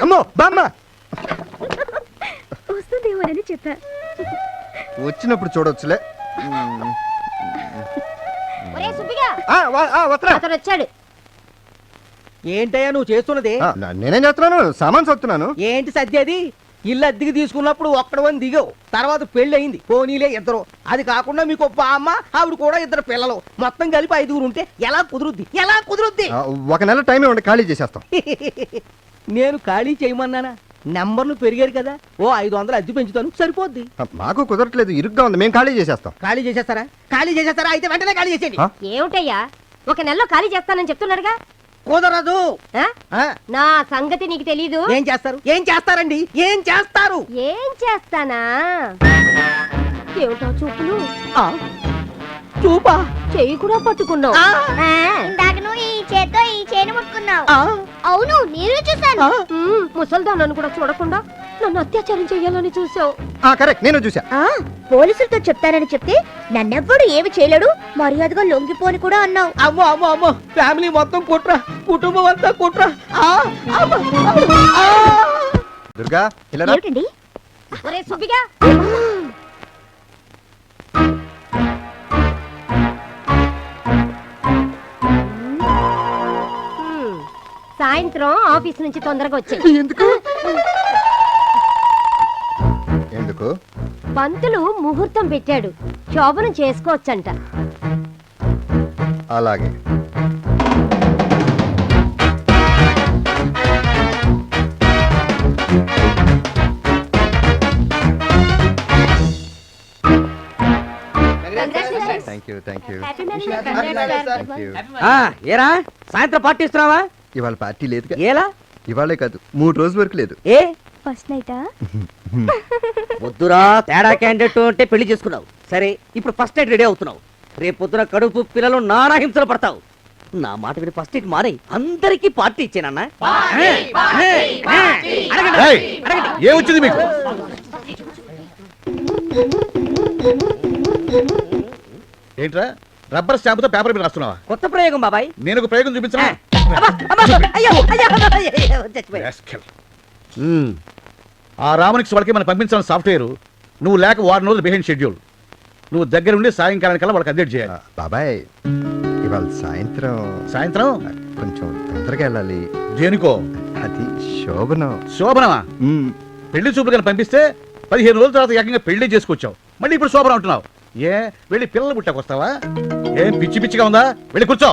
అమ్మో బామ్మ వస్తుందేమోనని చెప్పా. వచ్చినప్పుడు చూడొచ్చులే. వచ్చాడు. ఏంటయ్యా నువ్వు చేస్తున్నది? నేనేం చేస్తున్నాను, సామాన్ సొత్తున్నాను. ఏంటి సత్యది? ఇల్లు అద్దెకి తీసుకున్నప్పుడు ఒక్కడవని దిగావు, తర్వాత పెళ్లి అయింది, పోనీలే ఇద్దరు. అది కాకుండా మీకు ఒక్క అమ్మ, ఆవిడ కూడా ఇద్దరు పిల్లలు, మొత్తం కలిపి 5 ఉంటే ఎలా కుదురుద్ది? ఒక నెల టైం ఇవ్వండి, ఖాళీ చేసేస్తాం. నేను ఖాళీ చేయమన్నానా? నెంబర్లు పెరిగారు కదా, ఓ 500 అద్దె పెంచుతాను, సరిపోద్ది. మాకు కుదరట్లేదు, ఇరుగ్గా ఉంది, మేము ఖాళీ చేసేస్తాం. ఖాళీ చేసేస్తారా? అయితే వెంటనే ఖాళీ చేసేయండి. ఏమిటయ్యా, ఒక నెలలో ఖాళీ చేస్తానని చెప్తున్నాడుగా. కుదరదు. నా సంగతి నీకు తెలీదు. ఏం చేస్తారండి? ఏం చేస్తానా? ఏమిటో చూపులు. చూపా? చెయ్యి కూడా పట్టుకున్నావు. ఇందాక నువ్వు ఈ చేత్తో ఈ చేను ముట్టుకున్నావు. అవును, నేను చూసాను. ముసల్దానను కూడా చూడకుండా నన్ను అత్యాచారం చెయ్యాలని చూసావు. కరెక్ట్, నేను చూసా. పోలీసులతో చెప్తానని చెప్తే నన్నెవ్వడు ఏమి చేయలేడు, మర్యాదగా లొంగిపోని కూడా అన్నావు. అమ్మో, ఫ్యామిలీ మొత్తం కుట్ర, కుటుంబం అంతా కుట్ర. దుర్గా ఇలా ఏమిటండి? ఒరే సుబ్బిగా, సాయంత్రం ఆఫీస్ నుంచి తొందరగా వచ్చాయి. ఎందుకు? పంతులు ముహూర్తం పెట్టాడు, శోభనం చేసుకోవచ్చంట. అలాగే. ఏరా సాయంత్రం పార్టీ ఇస్తున్నావా? ఇవాళ పార్టీ లేదు. ఏలా? ఇవాళే కాదు, 3 రోజుల వరకు లేదు. ఏ ఫస్ట్ నైటా? వద్దురా, తేడా క్యాండిడేట్ అంటే పెళ్లి చేసుకున్నావు సరే, ఇప్పుడు ఫస్ట్ నైట్ రెడీ అవుతున్నావు. రేపు పొద్దున కడుపు పిల్లలు నానా హింసలు పడతావు. నా మాట విని ఫస్ట్ నైట్ మానే, అందరికి పార్టీ ఇచ్చానన్నా. ఏమొచ్చింది మీకు? ఏంట్రా రబ్బర్ స్టాంపుతో పేపర్ మీద రాస్తున్నావా? కొత్త ప్రయోగం బాబాయ్. నేను ఒక ప్రయోగం చూపించనా? ఆ రామనిక్స్ వాళ్ళకి మనం పంపించాలని సాఫ్ట్వేర్ నువ్వు లేక 6 రోజులు బిహైండ్ షెడ్యూల్. నువ్వు దగ్గర ఉండి సాయంకాలానికల్లా వాళ్ళకి అప్డేట్ చేయాలి. బాబాయ్ ఇవాళ సాయంత్రం కొంచెం తొందరగా వెళ్ళాలి. దేనికో? అది శోభనమా? పెళ్లి చూపులు పంపిస్తే 15 రోజుల తర్వాత ఏకంగా పెళ్లి చేసుకొచ్చావు, మళ్ళీ ఇప్పుడు శోభనం అంటున్నావు. ఏ వెళ్ళి పిల్లలు పుట్టకొస్తావా? ఏం పిచ్చిగా ఉందా? వెళ్ళి కూర్చో.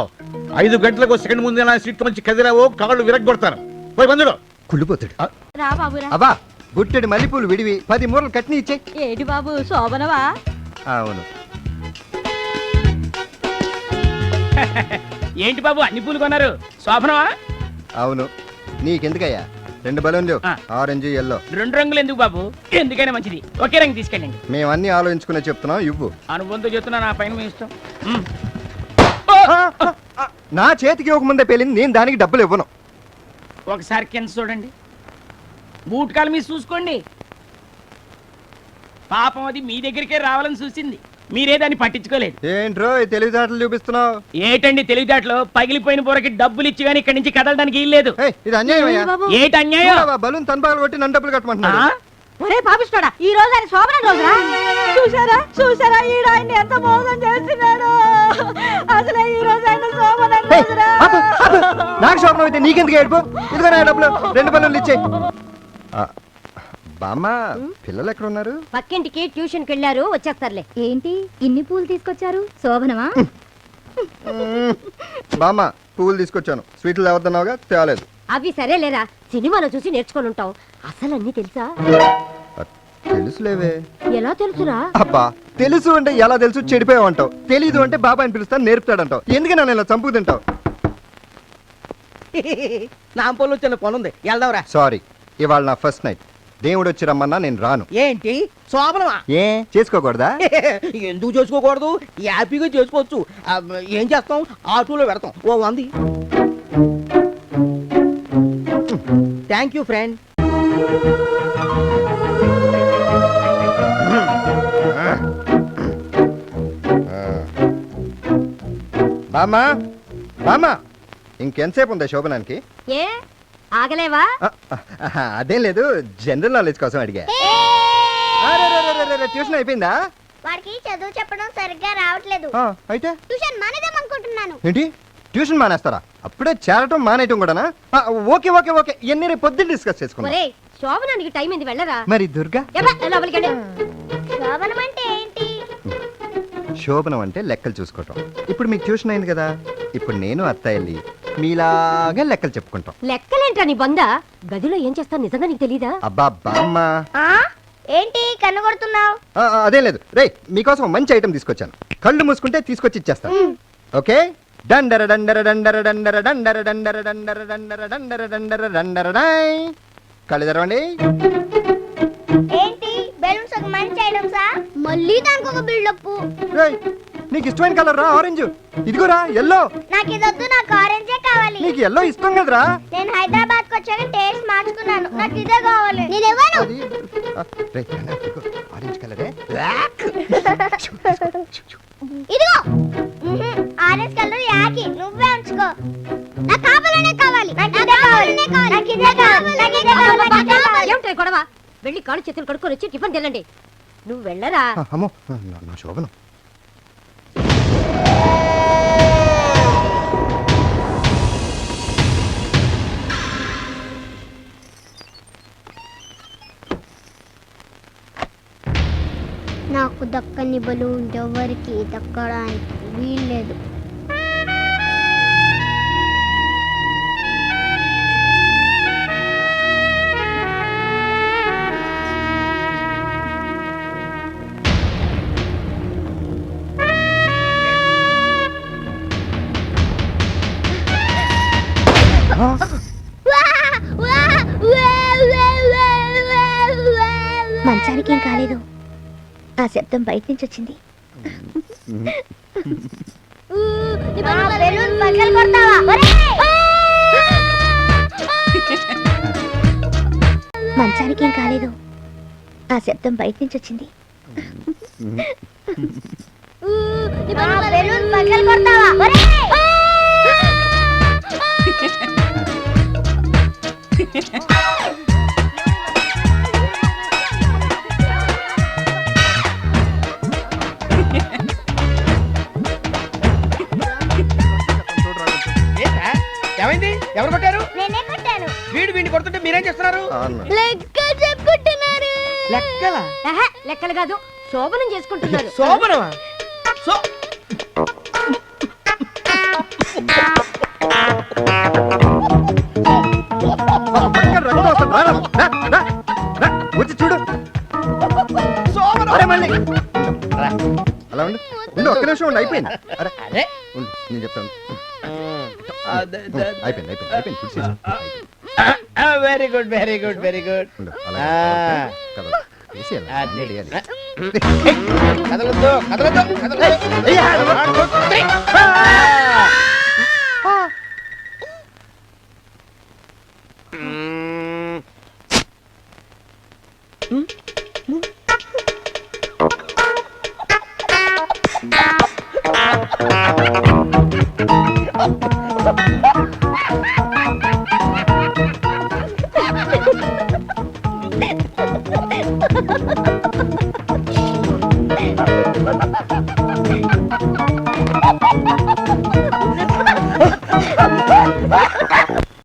5 గంటలకు సెకండ్ ముందే నా సీట్ మంచి కదిరావో కాళ్ళు విరగొడతాను. పోయి బంధుడు కుళ్ళిపోతాడు. అబ్బా గుట్టెడు మల్లెపూలు విడివి 10 మూరలు కట్ని ఇచ్చే. ఏటి బాబు, శోభనవా? అవును. ఏంటి బాబు అన్ని పూలు కొన్నారు? శోభనవా? అవును. నీకెందుకయ్యా? 2 బలూన్లు, ఆరెంజ్ ఎల్లో. 2 రంగులు ఎందుకు బాబు? ఎందుకైనా మంచిది, ఒకే రంగు తీసుకెళ్ళండి. మేమన్నీ ఆలోచించుకునే చెప్తున్నాం, ఇవ్వు. అనుబంధం చెప్తున్నా, నా పైన మీ ఇష్టం. నా చేతికి ఒక ముందే పేలింది, నేను దానికి డబ్బులు ఇవ్వను. ఒకసారి కింద చూడండి, బూట్ కాలు మీద చూసుకోండి. పాపం అది మీ దగ్గరికే రావాలని చూసింది, మీరే దాన్ని పట్టించుకోలేదు. ఏంట్రో తెలివితేటలు చూపిస్తున్నావు? ఏటండి తెలివితేటలు? పగిలిపోయిన బుర్రకి డబ్బులు ఇచ్చి గానీ ఇక్కడి నుంచి కదలడానికి ఇల్లేదు. ఇది అన్యాయం. ఏటి అన్యాయం? బలూన్ తనపాలు కొట్టి నన్ను డబ్బులు కట్టమంటున్నా. ఒరే పాపిస్తాడా, ఈ రోజు ఆయన శోభనం రోజురా? చూసారా ఈడ ఆయన ఎంత మోసం చేస్తున్నాడు. అసలు ఈ రోజు ఆయన శోభనం రోజురా. నాకు శోభనం అయితే నీకెందుకు ఏడుపు? ఇదిగో నా డబ్బులు, 2 బలూన్లు ఇచ్చే. బామ్మ పిల్లలు ఎక్కడ ఉన్నారు? పక్కింటికి ట్యూషన్కి వెళ్ళారు, వచ్చేస్తారులే. ఏంటి ఇన్ని పూలు తీసుకొచ్చారు? శోభనమా? బామ్మ పువ్వులు తీసుకొచ్చాను, స్వీట్లు తేవద్దన్నావుగా, తేలేదు. అవి సరేలేరా, సినిమాలో చూసి నేర్చుకొని ఉంటావు. అసలు అన్ని తెలుసా? తెలుసులేవే. ఎలా తెలుసురా? అబ్బా తెలుసు అంటే ఎలా తెలుసు? చెడిపోయావు అంటావు. తెలీదు అంటే బాబాయ్ పిలుస్తాను, నేర్పుతాడంటావు. ఎందుకు నన్ను ఇలా చంపుకు తింటావు? నా పొలం వచ్చిన పనుంది, వెళ్దాంరా. సారీ, ఇవాళ నా ఫస్ట్ నైట్. దేవుడు వచ్చి రమ్మన్నా నేను రాను. ఏంటి శోభనమా? ఏ చేసుకోకూడదా? ఎందుకు చేసుకోకూడదు? హ్యాపీగా చేసుకోవచ్చు. ఏం చేస్తాం? ఆటోలో పెడతాం, ఓ 100. Thank you friend. బామ్మా ఇంకెంతసేపు ఉందా శోభనానికి? ఏ ఆగలేవా? అదేం లేదు, జనరల్ నాలెడ్జ్ కోసం అడిగా. ట్యూషన్ అయిపోయిందా? వాడికి చదువు చెప్పడం సరిగ్గా రావట్లేదు. అయితే ట్యూషన్ మానేద్దాం అనుకుంటున్నాను. ఏంటి, ట్యూషన్ మానేస్తారా? అప్పుడే చేరటం మానేయటం కూడానా? ఓకే ఓకే ఓకే, ఇవన్నీ రేపు పొద్దున్న డిస్కస్ చేసుకుందాం. ఒరేయ్, శోభనానికి టైం అయింది, వెళ్ళరా. మరి దుర్గా? లోపలికెళ్ళు. శోభనం అంటే ఏంటి? శోభనం అంటే లెక్కలు చూసుకోవటం. ఇప్పుడు మీకు ట్యూషన్ అయింది కదా, ఇప్పుడు నేను అత్త వెళ్ళి మీలాగా లెక్కలు చెప్పుకుంటాం. లెక్కలేంట్రా నీ బొంద? గదిలో ఏం చేస్తావు నిజంగా నీకు తెలీదా? అబ్బా బామ్మ, ఏంటి కన్ను కొడుతున్నావు? అదేం లేదు రే, మీకోసం మంచి ఐటమ్ తీసుకొచ్చాను. కళ్ళు మూసుకుంటే తీసుకొచ్చి ఇచ్చేస్తాను. ఓకే, డండర డండర డండర డండర డండర డండర డండర డండర డండర డండర డండర డై. కళ్ళు తెరవండి. ఏంటి బెలూన్స్ ఒక మంచి ఐటమ్సా? మళ్ళీ దానికి ఒక బిల్డప్. రేయ్, నీకు ఇష్టమైన కలర్ రా ఆరెంజ్. ఇదిగోరా ఎల్లో. నాకు ఇదొద్దు, నాకు ఆరెంజే కావాలి. నీకు ఎల్లో ఇష్టం కదరా? నేను హైదరాబాద్ కు వచ్చాక టేస్ట్ మార్చుకున్నాను, నాకు ఇదే కావాలి. నేను ఇవ్వను. అది రేయ్, ఇదిగో, ఆరెంజ్ కలరే. ఇదిగో ఆరెంజ్ కలర్ యాకి, నువ్వే ఉంచుకో. నాకు కావాలనే కావాలి, నాకు ఇదే కావాలి, నాకు ఇదే కావాలి, నాకు ఇదే కావాలి, నాకు ఇదే కావాలి. ఏమిటి గొడవ? వెళ్ళి కాళ్ళు చేతులు కడుక్కొని వచ్చి టిఫిన్ తినండి. నువ్వు వెళ్ళరా. అమ్మో, నా శోభనం. నాకు దక్కని బలూన్ ఎవరికి దక్కడానికి వీల్లేదు. మంచానికి ఏం కాలేదు, ఆ శబ్దం బయట నుంచి వచ్చింది. మంచానికి ఏం కాలేదు, ఆ శబ్దం బయట నుంచి వచ్చింది. ఏమైంది? ఎవరు కొట్టారు? నేనే కొట్టాను. వీడిని కొడుతుంటే మీరేం చేస్తున్నారు? లెక్క చెప్పుకుంటున్నారు. లెక్కల లెక్కలు కాదు, శోభనం చేసుకుంటున్నారు. శోభనమా? వచ్చి చూడు. అరే మళ్ళీ అలా ఉండు, ఒక్క నిమిషం ఉండు, అయిపోయింది. అరే అరే ఉండు, నేను చెప్తాను. అయిపోయింది అయిపోయింది అయిపోయింది, కుర్చీ very good very good very good. ఉండు, అలా కదా వేసేయాలి, అన్నీ వేయాలి. కదలొద్దు కదలొద్దు కదలొద్దు. ఆ